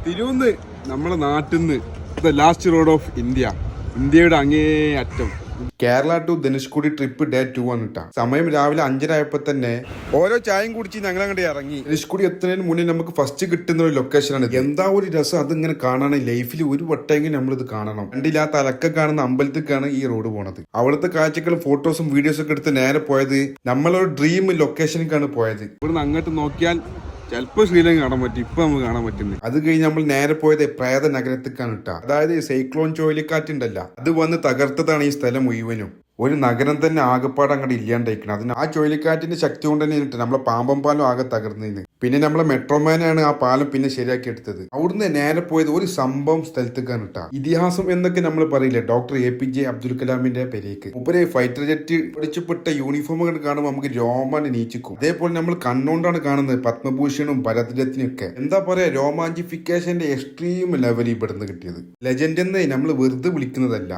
തിരുവന്ന് നമ്മളെ നാട്ടിൽ നിന്ന് ദ ലാസ്റ്റ് റോഡ് ഓഫ് ഇന്ത്യയുടെ അങ്ങേ അറ്റം Kerala to Dhanushkodi trip day 2 ആണ് കേട്ടാ. സമയം രാവിലെ 5:30 ആയപ്പോ തന്നെ ഓരോ ചായയും കുടിച്ച് ഞങ്ങൾ അങ്ങോട്ട് ഇറങ്ങി. ധനുഷ്കോടി എത്തുന്നതിന് മുന്നേ നമുക്ക് ഫസ്റ്റ് കിട്ടുന്ന ഒരു ലൊക്കേഷനാണ്. എന്താ ഒരു രസം അത് ഇങ്ങനെ കാണാൻ. ലൈഫിൽ ഒരു വട്ടമെങ്കിലും നമ്മളിത് കാണണം. കണ്ടില്ല, ആ തലക്ക കാണുന്ന അമ്പലത്തിലേക്കാണ് ഈ റോഡ് പോണത്. അവിടുത്തെ കാഴ്ചകളും ഫോട്ടോസും വീഡിയോസും ഒക്കെ എടുത്ത് നേരെ പോയത് നമ്മളൊരു ഡ്രീം ലൊക്കേഷനിലേക്കാണ് പോയത്. ഇവിടുന്ന് അങ്ങോട്ട് നോക്കിയാൽ ചിലപ്പോൾ ശ്രീലങ്ക കാണാൻ പറ്റും, ഇപ്പൊ നമുക്ക് കാണാൻ പറ്റുന്നത്. അത് കഴിഞ്ഞ് നമ്മൾ നേരെ പോയത് പ്രേത നഗരത്തിലേക്കാണ് കേട്ടോ. അതായത് സൈക്ലോൺ ചുഴലിക്കാറ്റുണ്ടല്ല, അത് വന്ന് തകർത്തതാണ് ഈ സ്ഥലം മുഴുവനും. ഒരു നഗരം തന്നെ ആകെപ്പാട് അങ്ങോട്ട് ഇല്ലാണ്ടായിരിക്കണം. അതിന് ആ ചുഴലിക്കാറ്റിന്റെ ശക്തി കൊണ്ട് തന്നെ നമ്മളെ പാമ്പം പാലം ആകെ തകർന്നതിന്. പിന്നെ നമ്മളെ മെട്രോമാനാണ് ആ പാലം പിന്നെ ശരിയാക്കി എടുത്തത്. അവിടുന്ന് നേരെ പോയത് ഒരു സംഭവം സ്ഥലത്തേക്കാണ് കേട്ടോ. ഇതിഹാസം എന്നൊക്കെ നമ്മൾ പറയില്ലേ, ഡോക്ടർ APJ അബ്ദുൽ കലാമിന്റെ പേരേക്ക്. ഉപരെ ഫൈറ്റർ ജെറ്റ് പിടിച്ചപ്പെട്ട യൂണിഫോം കണ്ട് കാണുമ്പോൾ നമുക്ക് രോമാൻ നീച്ചിക്കും. അതേപോലെ നമ്മൾ കണ്ണുകൊണ്ടാണ് കാണുന്നത് പത്മഭൂഷണും ഭരതരത്നും ഒക്കെ. എന്താ പറയാ, രോമാഞ്ചിഫിക്കേഷന്റെ എക്സ്ട്രീം ലെവലിൽ ഇവിടുന്ന് കിട്ടിയത്. ലെജൻഡ് എന്ന് നമ്മൾ വെറുതെ വിളിക്കുന്നതല്ല.